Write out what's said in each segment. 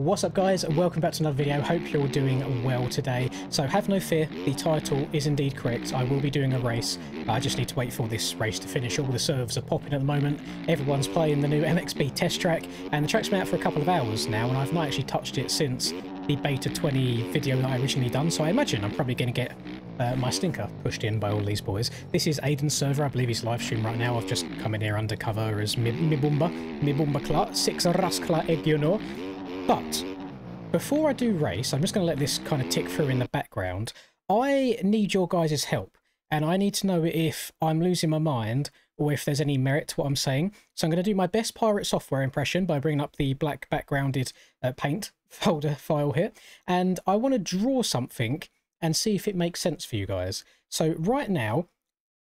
What's up guys, and welcome back to another video. Hope you're doing well today. So have no fear, the title is indeed correct. I will be doing a race. I just need to wait for this race to finish. All the servers are popping at the moment. Everyone's playing the new MXB test track, and the track's been out for a couple of hours now, and I've not actually touched it since the beta 20 video that I originally done, so I imagine I'm probably going to get my stinker pushed in by all these boys. This is Aiden's server. I believe he's live stream right now. I've just come in here undercover as Mibumba Kla, 6 Raskla Egyono. But before I do race, I'm just going to let this kind of tick through in the background. I need your guys' help, and I need to know if I'm losing my mind or if there's any merit to what I'm saying. So I'm going to do my best Pirate Software impression by bringing up the black backgrounded paint folder file here, and I want to draw something and see if it makes sense for you guys. So right now,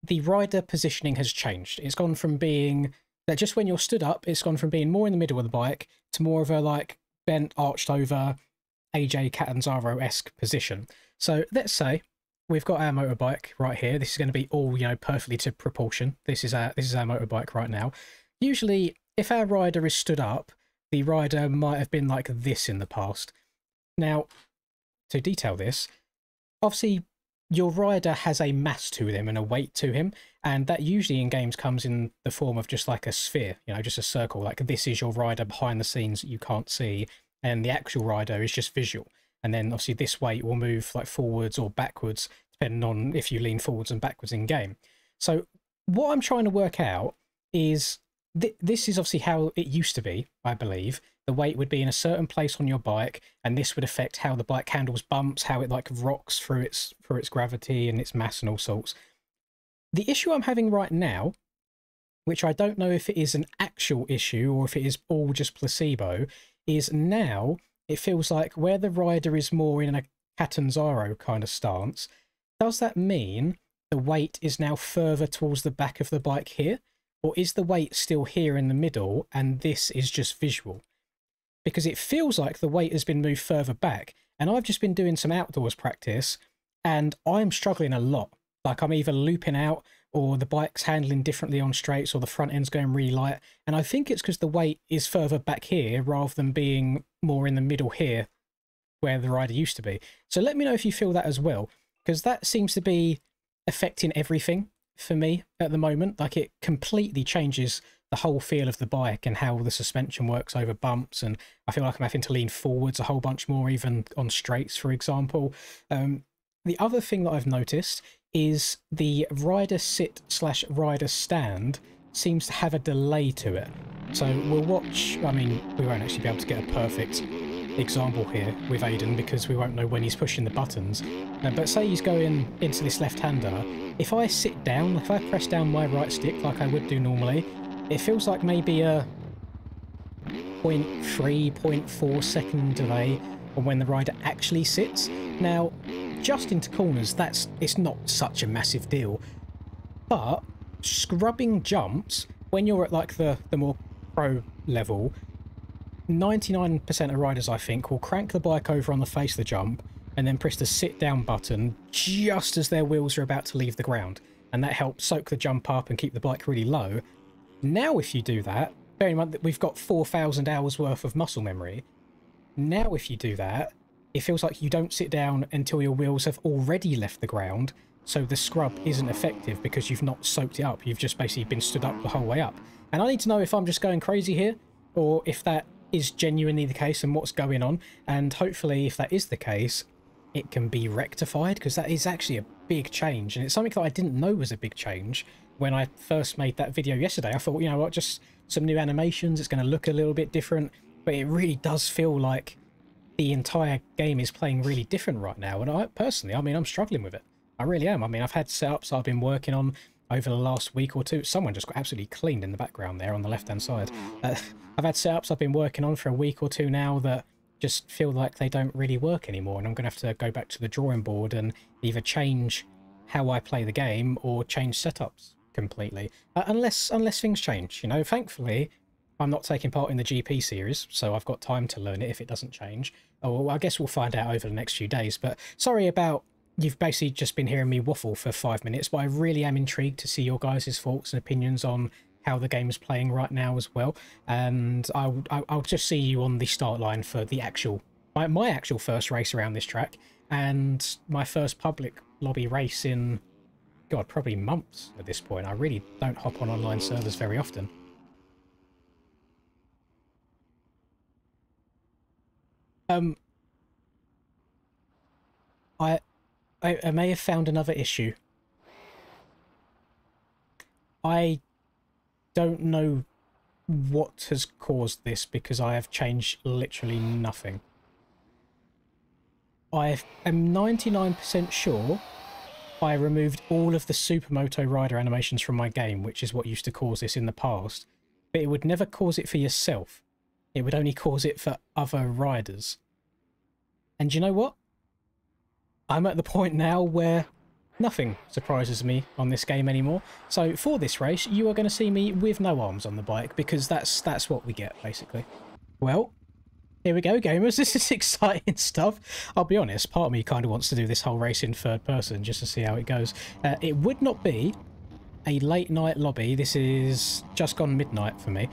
the rider positioning has changed. It's gone from being that just when you're stood up, it's gone from being more in the middle of the bike to more of a like bent, arched over AJ Catanzaro-esque position. So let's say we've got our motorbike right here. This is going to be all, you know, perfectly to proportion. This is our motorbike right now. Usually, if our rider is stood up, the rider might have been like this in the past. Now, to detail this, obviously your rider has a mass to them and a weight to him, and that usually in games comes in the form of just like a sphere, you know, just a circle. Like this is your rider behind the scenes that you can't see, and the actual rider is just visual. And then obviously this weight will move like forwards or backwards depending on if you lean forwards and backwards in game. So what I'm trying to work out is this is obviously how it used to be, I believe. The weight would be in a certain place on your bike, and this would affect how the bike handles bumps, how it like rocks through its gravity and its mass and all sorts. The issue I'm having right now, which I don't know if it is an actual issue or if it is all just placebo, is now it feels like where the rider is more in a Catanzaro kind of stance, does that mean the weight is now further towards the back of the bike here? Or is the weight still here in the middle and this is just visual? Because it feels like the weight has been moved further back, and I've just been doing some outdoors practice and I'm struggling a lot. Like I'm either looping out or the bike's handling differently on straights or the front end's going really light. And I think it's because the weight is further back here rather than being more in the middle here where the rider used to be. So let me know if you feel that as well, because that seems to be affecting everything for me at the moment. Like it completely changes the whole feel of the bike and how the suspension works over bumps, and I feel like I'm having to lean forwards a whole bunch more even on straights, for example. The other thing that I've noticed is the rider sit / rider stand seems to have a delay to it. So we'll watch, I mean, we won't actually be able to get a perfect example here with Aiden because we won't know when he's pushing the buttons. But say he's going into this left-hander, if I sit down, if I press down my right stick like I would do normally, it feels like maybe a 0.3, 0.4 second delay on when the rider actually sits. Now, just into corners, it's not such a massive deal, but scrubbing jumps, when you're at like the more pro level, 99% of riders, I think, will crank the bike over on the face of the jump and then press the sit down button just as their wheels are about to leave the ground, and that helps soak the jump up and keep the bike really low. Now if you do that, bearing in mind that we've got 4,000 hours worth of muscle memory, now if you do that, it feels like you don't sit down until your wheels have already left the ground, so the scrub isn't effective because you've not soaked it up. You've just basically been stood up the whole way up. And I need to know if I'm just going crazy here or if that is genuinely the case and what's going on. And hopefully if that is the case, it can be rectified, because that is actually a big change. And it's something that I didn't know was a big change when I first made that video yesterday. I thought, you know what, just some new animations, it's going to look a little bit different, but it really does feel like the entire game is playing really different right now. And I personally, I mean, I'm struggling with it. I really am. I mean, I've had setups I've been working on over the last week or two. Someone just got absolutely cleaned in the background there on the left-hand side. I've had setups I've been working on for a week or two now that just feel like they don't really work anymore, and I'm going to have to go back to the drawing board and either change how I play the game or change setups completely, unless things change. You know, thankfully I'm not taking part in the GP series, so I've got time to learn it if it doesn't change. Oh, I guess we'll find out over the next few days. But sorry about, you've basically just been hearing me waffle for 5 minutes, but I really am intrigued to see your guys' thoughts and opinions on how the game's playing right now as well. And I'll just see you on the start line for the actual my actual first race around this track, and my first public lobby race in, God, probably months at this point. I really don't hop on online servers very often. I may have found another issue. I don't know what has caused this because I have changed literally nothing. I am 99% sure I removed all of the Supermoto rider animations from my game, which is what used to cause this in the past. But it would never cause it for yourself. It would only cause it for other riders. And you know what? I'm at the point now where nothing surprises me on this game anymore. So for this race, you are going to see me with no arms on the bike, because that's what we get, basically. Well, here we go, gamers. This is exciting stuff. I'll be honest, part of me kind of wants to do this whole race in third person just to see how it goes. It would not be a late night lobby. This is just gone midnight for me.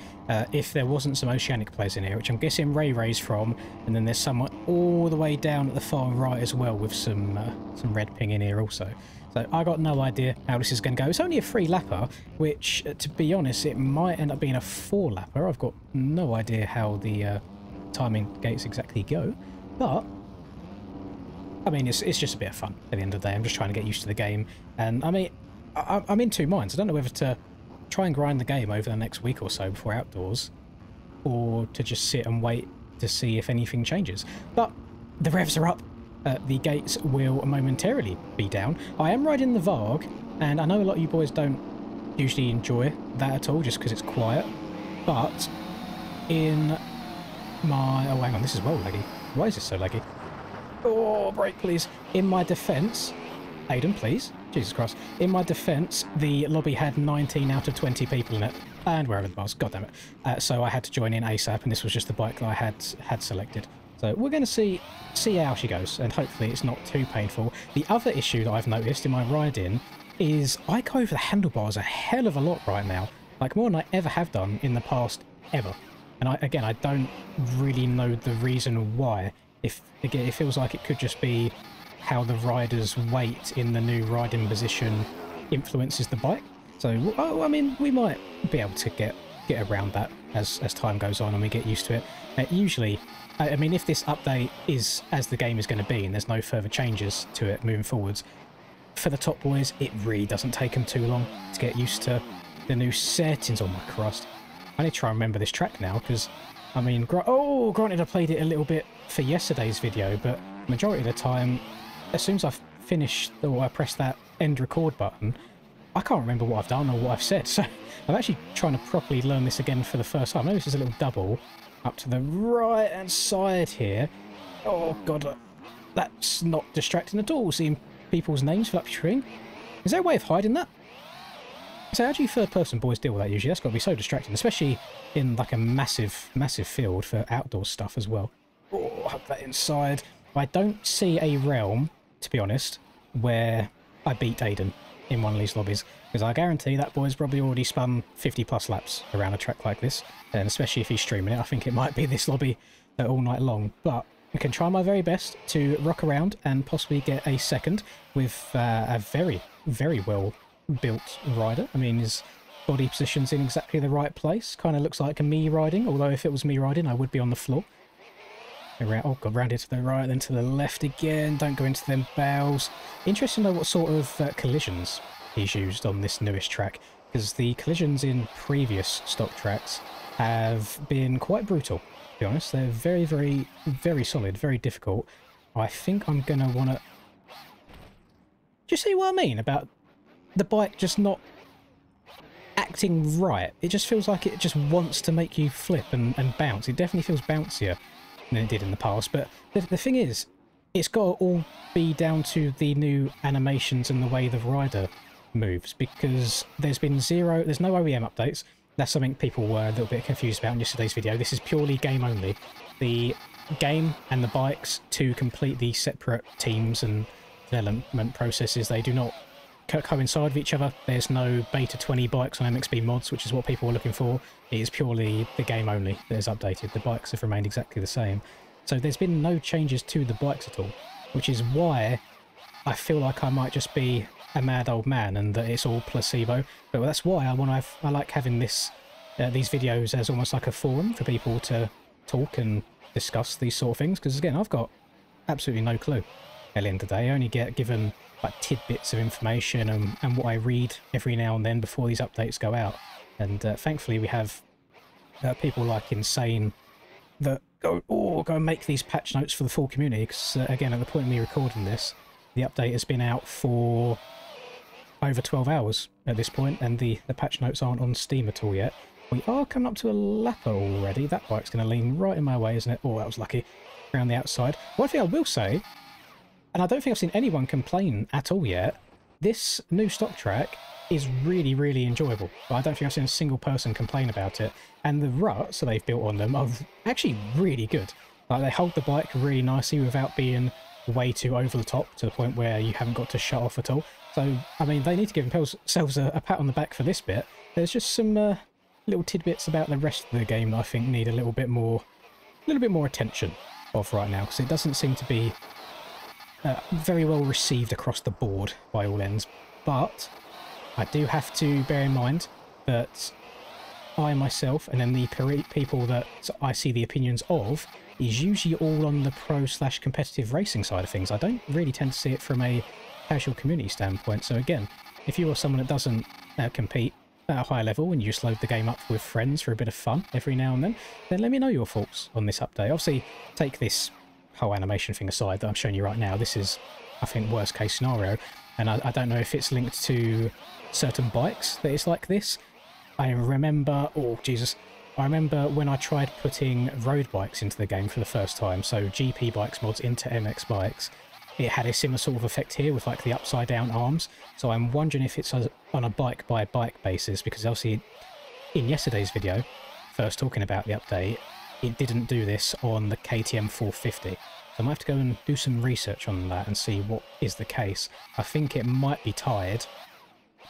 If there wasn't some Oceanic players in here, which I'm guessing Ray Ray's from, and then there's someone all the way down at the far right as well with some red ping in here also. So I got no idea how this is going to go. It's only a 3-lapper, which, to be honest, it might end up being a 4-lapper. I've got no idea how the timing gates exactly go, but I mean, it's just a bit of fun at the end of the day. I'm just trying to get used to the game, and I mean, I'm in two minds. I don't know whether to try and grind the game over the next week or so before Outdoors, or to just sit and wait to see if anything changes. But the revs are up. The gates will momentarily be down. I am riding the Varg, and I know a lot of you boys don't usually enjoy that at all just because it's quiet, but in my... Oh, hang on, this is well laggy. Why is this so laggy? Oh, brake, please. In my defence... Aiden, please. Jesus Christ. In my defence, the lobby had 19 out of 20 people in it. And wherever the bars, god damn it. So I had to join in ASAP, and this was just the bike that I had selected. So we're going to see how she goes, and hopefully it's not too painful. The other issue that I've noticed in my ride-in is I go over the handlebars a hell of a lot right now. Like, more than I ever have done in the past, ever. And again, I don't really know the reason why. Again, it feels like it could just be how the rider's weight in the new riding position influences the bike. So, I mean, we might be able to get around that as time goes on and we get used to it. Usually, I mean, if this update is as the game is going to be and there's no further changes to it moving forwards, for the top boys, it really doesn't take them too long to get used to the new settings. Oh my Christ. I need to try and remember this track now, because, I mean, granted I played it a little bit for yesterday's video, but majority of the time, as soon as I finished, or I pressed that end record button, I can't remember what I've done or what I've said. So I'm actually trying to properly learn this again for the first time. I know this is a little double up to the right hand side here. Oh god, that's not distracting at all, seeing people's names fill up your screen. Is there a way of hiding that? So how do you third person boys deal with that usually? That's got to be so distracting, especially in like a massive field for outdoor stuff as well. Oh, hug that inside. I don't see a realm, to be honest, where I beat Aiden in one of these lobbies, because I guarantee that boy's probably already spun 50 plus laps around a track like this, and especially if he's streaming it, I think it might be this lobby all night long. But I can try my very best to rock around and possibly get a second with a very, very well built rider. I mean, his body position's in exactly the right place. Kind of looks like a me riding, although if it was me riding, I would be on the floor. Oh god, round it to the right, then to the left again. Don't go into them bows. Interesting to know what sort of collisions he's used on this newest track, because the collisions in previous stock tracks have been quite brutal, to be honest. They're very, very, very solid, very difficult. I think I'm going to want to... Do you see what I mean about the bike just not acting right? It just feels like it just wants to make you flip and bounce. It definitely feels bouncier than it did in the past, but the thing is, it's got to all be down to the new animations and the way the rider moves, because there's no OEM updates. That's something people were a little bit confused about in yesterday's video. This is purely game only. The game and the bikes, two completely separate teams and development processes. They do not coincide with each other. There's no beta 20 bikes on MXB mods, which is what people are looking for. It is purely the game only that is updated. The bikes have remained exactly the same. So there's been no changes to the bikes at all, which is why I feel like I might just be a mad old man and that it's all placebo. But that's why I like having these videos as almost like a forum for people to talk and discuss these sort of things, because again, I've got absolutely no clue at the end of the day. I only get given like tidbits of information and what I read every now and then before these updates go out. And thankfully we have people like Insane that go and make these patch notes for the full community, because again, at the point of me recording this, the update has been out for over 12 hours at this point, and the patch notes aren't on Steam at all yet. We are coming up to a lapper already. That bike's going to lean right in my way, isn't it? Oh, that was lucky. Around the outside. One thing I will say, and I don't think I've seen anyone complain at all yet, this new stock track is really, really enjoyable. But I don't think I've seen a single person complain about it. And the ruts that they've built on them are actually really good. Like, they hold the bike really nicely without being way too over the top to the point where you haven't got to shut off at all. So, I mean, they need to give themselves a pat on the back for this bit. There's just some little tidbits about the rest of the game that I think need a little bit more attention of right now, because it doesn't seem to be very well received across the board by all ends. But I do have to bear in mind that I myself, and then the people that I see the opinions of, is usually all on the pro/competitive racing side of things. I don't really tend to see it from a casual community standpoint. So again, if you are someone that doesn't compete at a high level and you just load the game up with friends for a bit of fun every now and then let me know your thoughts on this update. Obviously, take this whole animation thing aside that I'm showing you right now. This is, I think, worst case scenario, and I don't know if it's linked to certain bikes that it's like this. I remember, I remember when I tried putting road bikes into the game for the first time, so GP bikes mods into MX bikes, it had a similar sort of effect here with like the upside down arms. So I'm wondering if it's on a bike by bike basis, because obviously in yesterday's video, first talking about the update, it didn't do this on the KTM 450. So I might have to go and do some research on that and see what is the case. I think it might be tied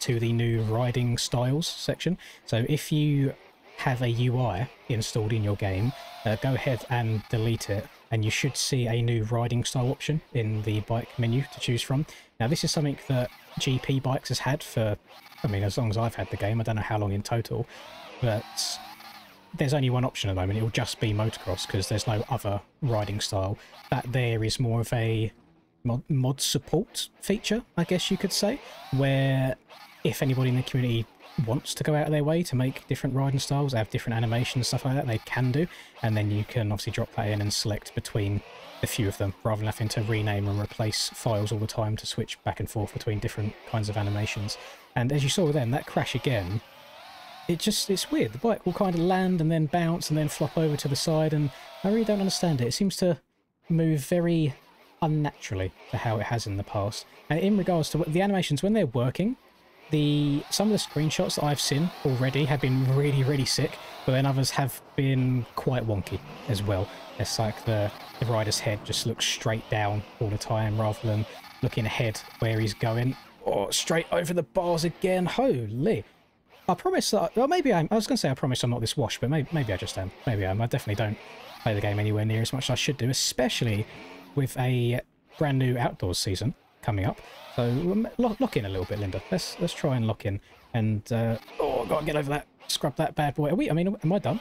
to the new riding styles section. So if you have a UI installed in your game, go ahead and delete it, and you should see a new riding style option in the bike menu to choose from. Now, this is something that GP Bikes has had for, I mean, as long as I've had the game. I don't know how long in total, but there's only one option at the moment. It will just be motocross, because there's no other riding style. That there is more of a mod support feature, I guess you could say, where if anybody in the community wants to go out of their way to make different riding styles, have different animations, stuff like that, they can do, and then you can obviously drop that in and select between a few of them, rather than having to rename and replace files all the time to switch back and forth between different kinds of animations. And as you saw then, that crash again, it's weird. The bike will kind of land and then bounce and then flop over to the side, and I really don't understand it. It seems to move very unnaturally to how it has in the past. And in regards to the animations, when they're working, some of the screenshots that I've seen already have been really, really sick, but then others have been quite wonky as well. It's like the rider's head just looks straight down all the time, rather than looking ahead where he's going. Or straight over the bars again. Holy! I promise that, well, maybe I was going to say I promise I'm not this washed, but maybe I just am. Maybe I am. I definitely don't play the game anywhere near as much as I should do, especially with a brand new outdoors season coming up. So lock in a little bit, Linda. Let's try and lock in. And oh, gotta get over that, scrub that bad boy. Am I done?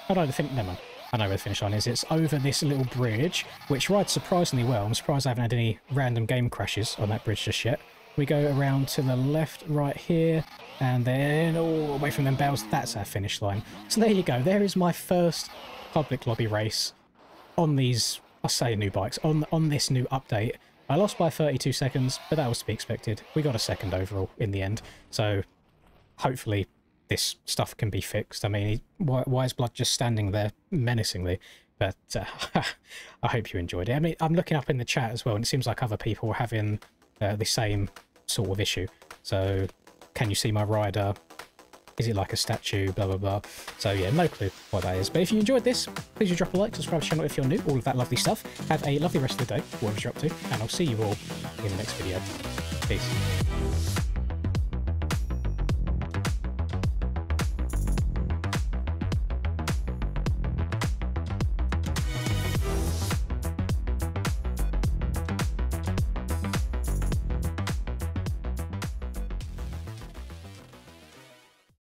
I don't think. Never mind. I know where the finish line is. It's over this little bridge, which rides surprisingly well. I'm surprised I haven't had any random game crashes on that bridge just yet. We go around to the left, right here, and then away from them bells. That's our finish line. So there you go. There is my first public lobby race on these, I say, new bikes on this new update. I lost by 32 seconds, but that was to be expected. We got a second overall in the end, so hopefully this stuff can be fixed. I mean, Wiseblood just standing there menacingly, but I hope you enjoyed it. I mean, I'm looking up in the chat as well, and it seems like other people are having the same sort of issue. So, can you see my rider? Is it like a statue? Blah, blah, blah. So yeah, no clue what that is. But if you enjoyed this, please do drop a like, subscribe to the channel if you're new, all of that lovely stuff. Have a lovely rest of the day, whatever you're up to, and I'll see you all in the next video. Peace.